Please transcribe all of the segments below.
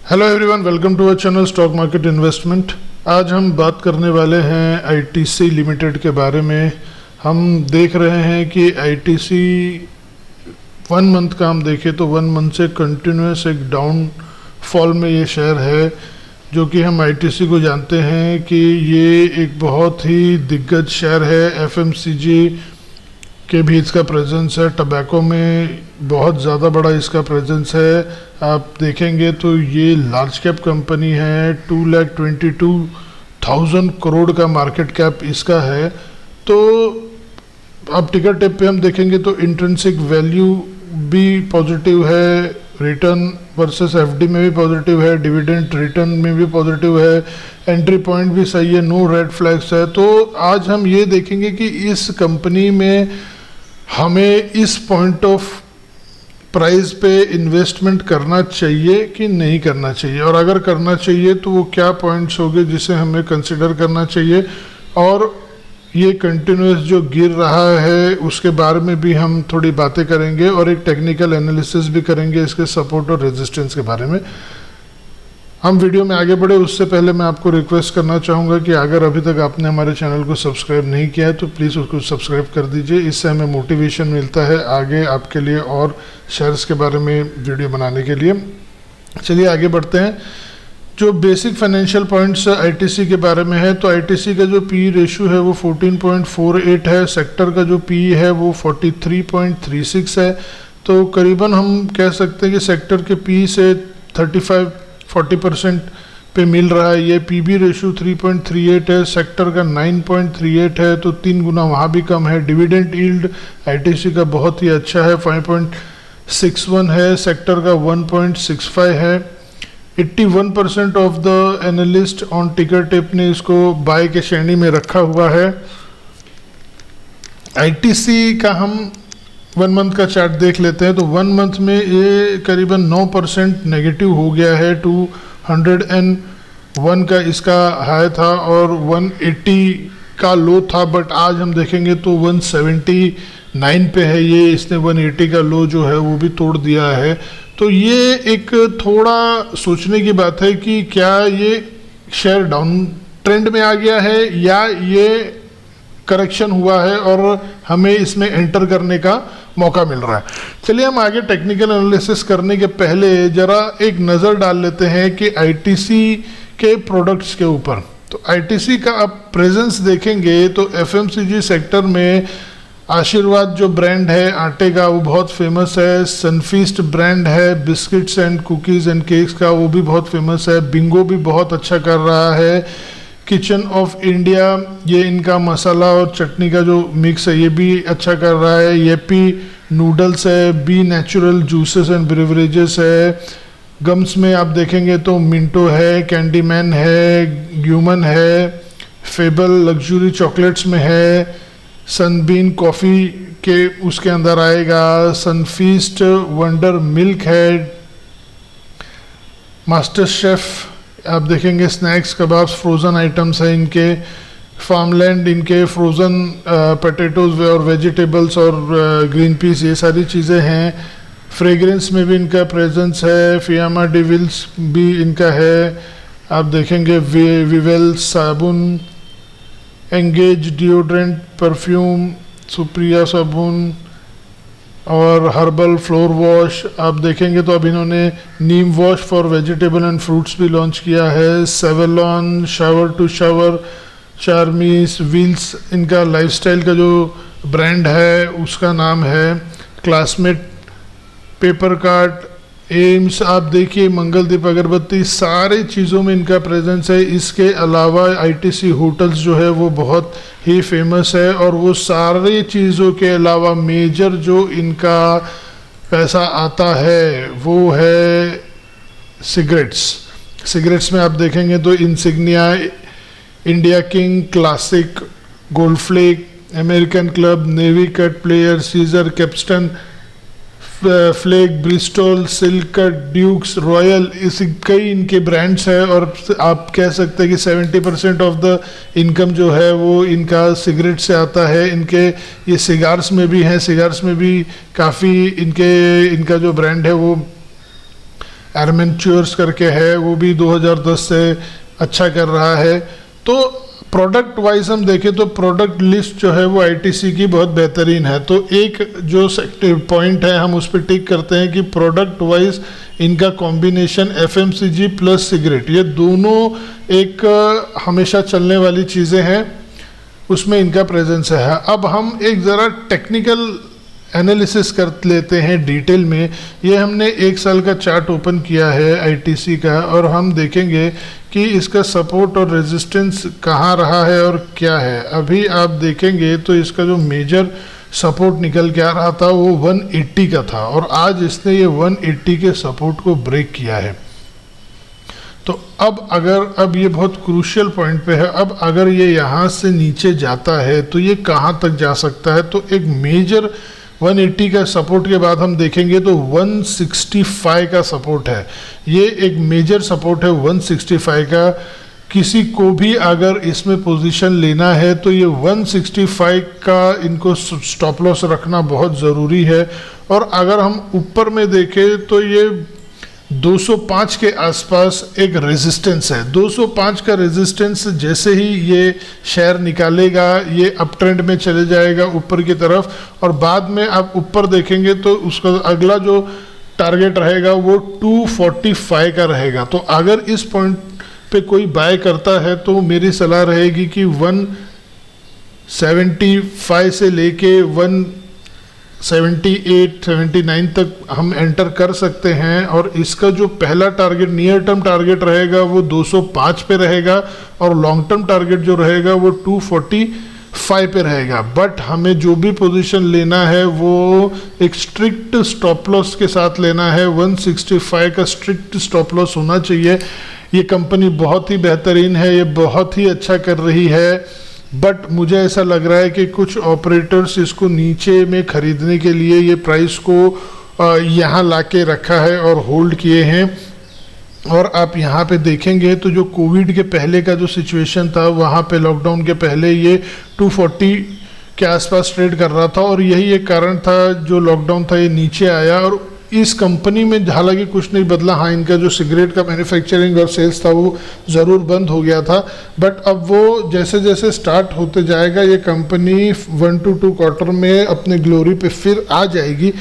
Hello everyone, welcome to our channel stock market investment. आज हम बात करने वाले हैं आईटीसी लिमिटेड के बारे में। हम देख रहे हैं कि आईटीसी 1 मंथ का हम देखें तो 1 मंथ से कंटिन्यूस एक डाउन फॉल में ये शेयर है, जो कि हम आईटीसी को जानते हैं कि ये एक बहुत ही दिग्गज शेयर है। एफएमसीजी के भी इसका प्रेजेंस है, टबैको में बहुत ज़्यादा बड़ा इसका प्रेजेंस है। आप देखेंगे तो ये लार्ज कैप कंपनी है, 2,22,000 करोड़ का मार्केट कैप इसका है। तो अब टिकर टेप पे हम देखेंगे तो इंट्रिंसिक वैल्यू भी पॉजिटिव है, रिटर्न वर्सेस एफडी में भी पॉजिटिव है, डिविडेंड रिटर्न में भी पॉजिटिव है, एंट्री पॉइंट भी सही है, नो रेड फ्लैग्स है। तो आज हम ये देखेंगे कि इस कंपनी में हमें इस पॉइंट ऑफ प्राइस पे इन्वेस्टमेंट करना चाहिए कि नहीं करना चाहिए, और अगर करना चाहिए तो वो क्या पॉइंट्स होंगे जिसे हमें कंसिडर करना चाहिए। और ये कंटिन्यूस जो गिर रहा है उसके बारे में भी हम थोड़ी बातें करेंगे और एक टेक्निकल एनालिसिस भी करेंगे इसके सपोर्ट और रेजिस्टेंस के बारे में। हम वीडियो में आगे बढ़े उससे पहले मैं आपको रिक्वेस्ट करना चाहूँगा कि अगर अभी तक आपने हमारे चैनल को सब्सक्राइब नहीं किया है तो प्लीज़ उसको सब्सक्राइब कर दीजिए। इससे हमें मोटिवेशन मिलता है आगे आपके लिए और शेयर्स के बारे में वीडियो बनाने के लिए। चलिए आगे बढ़ते हैं। जो बेसिक फाइनेंशियल पॉइंट्स आईटीसी के बारे में है, तो आईटीसी का जो पी रेशियो है वो 14.48 है, सेक्टर का जो पी है वो 43.36 है। तो करीबन हम कह सकते हैं कि सेक्टर के पी से 35-40% पे मिल रहा है। ये पीबी रेशियो 3.38 है, सेक्टर का 9.38 है, तो 3 गुना वहाँ भी कम है। डिविडेंड यील्ड आईटीसी का बहुत ही अच्छा है, 5.61 है, सेक्टर का 1.65 है। 81% ऑफ द एनालिस्ट ऑन टिकर टेप ने इसको बाय के श्रेणी में रखा हुआ है। आईटीसी का हम 1 मंथ का चार्ट देख लेते हैं तो 1 मंथ में ये करीबन 9% नेगेटिव हो गया है। 201 का इसका हाई था और 180 का लो था, बट आज हम देखेंगे तो 179 पे है ये। इसने 180 का लो जो है वो भी तोड़ दिया है। तो ये एक थोड़ा सोचने की बात है कि क्या ये शेयर डाउन ट्रेंड में आ गया है या ये करेक्शन हुआ है और हमें इसमें एंटर करने का मौका मिल रहा है। चलिए हम आगे टेक्निकल एनालिसिस करने के पहले जरा एक नज़र डाल लेते हैं कि आईटीसी के प्रोडक्ट्स के ऊपर। तो आईटीसी का आप प्रेजेंस देखेंगे तो एफएमसीजी सेक्टर में आशीर्वाद जो ब्रांड है आटे का वो बहुत फेमस है। सनफीस्ट ब्रांड है biscuits and cookies and cakes का, वो भी बहुत फेमस है। बिंगो भी बहुत अच्छा कर रहा है। किचन ऑफ इंडिया ये इनका मसाला और चटनी का जो मिक्स है ये भी अच्छा कर रहा है। येपी नूडल्स है, बी नेचुरल जूसेस एंड ब्रिवरेजेस है। गम्स में आप देखेंगे तो मिंटो है, कैंडीमैन है, ह्यूमन है, फेबल लग्जरी चॉकलेट्स में है, सनबीन कॉफ़ी के उसके अंदर आएगा। सनफीस्ट वंडर मिल्क है। मास्टर शेफ आप देखेंगे स्नैक्स कबाब्स फ्रोज़न आइटम्स हैं इनके। फार्मलैंड इनके फ्रोज़न पोटैटोज और वेजिटेबल्स और ग्रीन पीस ये सारी चीज़ें हैं। फ्रेग्रेंस में भी इनका प्रेजेंस है। फियामा डिविल्स भी इनका है। आप देखेंगे विवेल साबुन, एंगेज डिओड्रेंट, परफ्यूम, सुप्रिया साबुन और हर्बल फ्लोर वॉश। आप देखेंगे तो अब इन्होंने neem wash for vegetable and fruits भी लॉन्च किया है। Savlon shower to shower, Charmis, wheels इनका लाइफस्टाइल का जो ब्रांड है उसका नाम है। क्लासमेट, पेपर कार्ट, एम्स आप देखिए, मंगलदीप अगरबत्ती, सारी चीज़ों में इनका प्रेजेंस है। इसके अलावा आईटीसी होटल्स जो है वो बहुत ही फेमस है। और वो सारी चीज़ों के अलावा मेजर जो इनका पैसा आता है वो है सिगरेट्स में आप देखेंगे तो Insignia, India King, Classic, Gold Flake, American Club, Navy Cut Player, Caesar, Capstan, Flake, Bristol, Silk, Dukes, Royal, इस कई इनके ब्रांड्स हैं। और आप कह सकते हैं कि 70% ऑफ द इनकम जो है वो इनका सिगरेट से आता है। इनके ये सिगार्स में भी हैं, सिगार्स में भी काफ़ी इनका जो ब्रांड है वो एरमेंच्योर्स करके है, वो भी 2010 से अच्छा कर रहा है। तो प्रोडक्ट वाइज हम देखें तो प्रोडक्ट लिस्ट जो है वो आईटीसी की बहुत बेहतरीन है। तो एक जो पॉइंट है हम उस पर टिक करते हैं कि प्रोडक्ट वाइज इनका कॉम्बिनेशन एफएमसीजी प्लस सिगरेट, ये दोनों एक हमेशा चलने वाली चीज़ें हैं, उसमें इनका प्रेजेंस है। अब हम एक ज़रा टेक्निकल एनालिसिस कर लेते हैं डिटेल में। ये हमने 1 साल का चार्ट ओपन किया है आईटीसी का, और हम देखेंगे कि इसका सपोर्ट और रेजिस्टेंस कहाँ रहा है और क्या है। अभी आप देखेंगे तो इसका जो मेजर सपोर्ट निकल के आ रहा था वो 180 का था, और आज इसने ये 180 के सपोर्ट को ब्रेक किया है। तो अब ये बहुत क्रूशियल पॉइंट पे है। अब अगर ये यहाँ से नीचे जाता है तो ये कहाँ तक जा सकता है। तो एक मेजर 180 का सपोर्ट के बाद हम देखेंगे तो 165 का सपोर्ट है। ये एक मेजर सपोर्ट है 165 का। किसी को भी अगर इसमें पोजीशन लेना है तो ये 165 का इनको स्टॉप लॉस रखना बहुत ज़रूरी है। और अगर हम ऊपर में देखें तो ये 205 के आसपास एक रेजिस्टेंस है। 205 का रेजिस्टेंस जैसे ही ये शेयर निकालेगा ये अप ट्रेंड में चले जाएगा ऊपर की तरफ, और बाद में आप ऊपर देखेंगे तो उसका अगला जो टारगेट रहेगा वो 245 का रहेगा। तो अगर इस पॉइंट पे कोई बाय करता है तो मेरी सलाह रहेगी कि 175 से लेके 178 79 तक हम एंटर कर सकते हैं। और इसका जो पहला टारगेट नियर टर्म टारगेट रहेगा वो 205 पे रहेगा, और लॉन्ग टर्म टारगेट जो रहेगा वो 245 पे रहेगा। बट हमें जो भी पोजीशन लेना है वो एक स्ट्रिक्ट स्टॉप लॉस के साथ लेना है। 165 का स्ट्रिक्ट स्टॉप लॉस होना चाहिए। ये कंपनी बहुत ही बेहतरीन है, ये बहुत ही अच्छा कर रही है, बट मुझे ऐसा लग रहा है कि कुछ ऑपरेटर्स इसको नीचे में ख़रीदने के लिए ये प्राइस को यहाँ लाके रखा है और होल्ड किए हैं। और आप यहाँ पे देखेंगे तो जो कोविड के पहले का जो सिचुएशन था, वहाँ पे लॉकडाउन के पहले ये 240 के आसपास ट्रेड कर रहा था, और यही एक कारण था जो लॉकडाउन था ये नीचे आया। और इस कंपनी में हालांकि कुछ नहीं बदला, हाँ इनका जो सिगरेट का मैन्युफैक्चरिंग और सेल्स था वो ज़रूर बंद हो गया था, बट अब वो जैसे जैसे स्टार्ट होते जाएगा ये कंपनी 1 to 2 क्वार्टर में अपने ग्लोरी पे फिर आ जाएगी।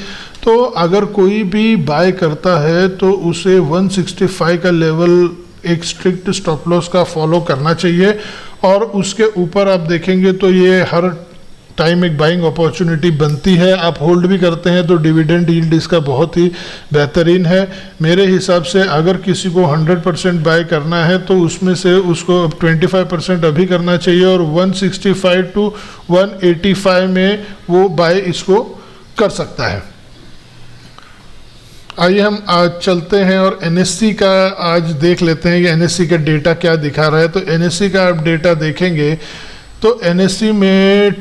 तो अगर कोई भी बाय करता है तो उसे 165 का लेवल एक स्ट्रिक्ट स्टॉप लॉस का फॉलो करना चाहिए, और उसके ऊपर आप देखेंगे तो ये हर टाइम एक बाइंग अपॉर्चुनिटी बनती है। आप होल्ड भी करते हैं तो डिविडेंड यील्ड इसका बहुत ही बेहतरीन है। मेरे हिसाब से अगर किसी को 100% बाय करना है तो उसमें से उसको 25% अभी करना चाहिए, और 165 to 185 में वो बाय इसको कर सकता है। आइए हम आज चलते हैं और एनएससी का आज देख लेते हैं कि एनएससी का डेटा क्या दिखा रहा है। तो एनएससी का आप डेटा देखेंगे तो एनएससी में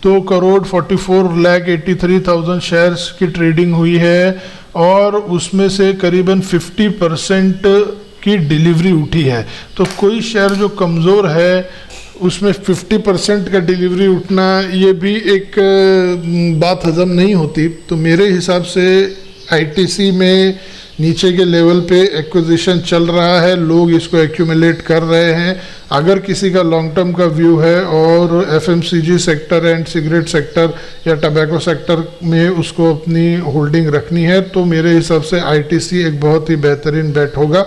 2,44,83,000 शेयर्स की ट्रेडिंग हुई है, और उसमें से करीबन 50% की डिलीवरी उठी है। तो कोई शेयर जो कमज़ोर है उसमें 50% का डिलीवरी उठना ये भी एक बात हजम नहीं होती। तो मेरे हिसाब से आईटीसी में नीचे के लेवल पे एक्विजिशन चल रहा है, लोग इसको एक्यूमुलेट कर रहे हैं। अगर किसी का लॉन्ग टर्म का व्यू है और FMCG sector and cigarette sector या टबैको सेक्टर में उसको अपनी होल्डिंग रखनी है तो मेरे हिसाब से आईटीसी एक बहुत ही बेहतरीन बेट होगा।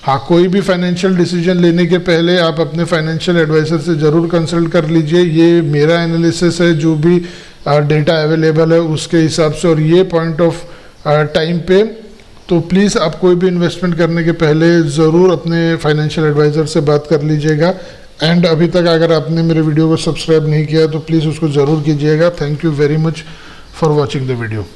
हाँ, कोई भी फाइनेंशियल डिसीजन लेने के पहले आप अपने फाइनेंशियल एडवाइज़र से ज़रूर कंसल्ट कर लीजिए। ये मेरा एनालिसिस है, जो भी डेटा अवेलेबल है उसके हिसाब से, और ये पॉइंट ऑफ टाइम पे। तो प्लीज़ आप कोई भी इन्वेस्टमेंट करने के पहले ज़रूर अपने फाइनेंशियल एडवाइज़र से बात कर लीजिएगा। एंड अभी तक अगर आपने मेरे वीडियो को सब्सक्राइब नहीं किया तो प्लीज़ उसको ज़रूर कीजिएगा। Thank you very much for watching the video.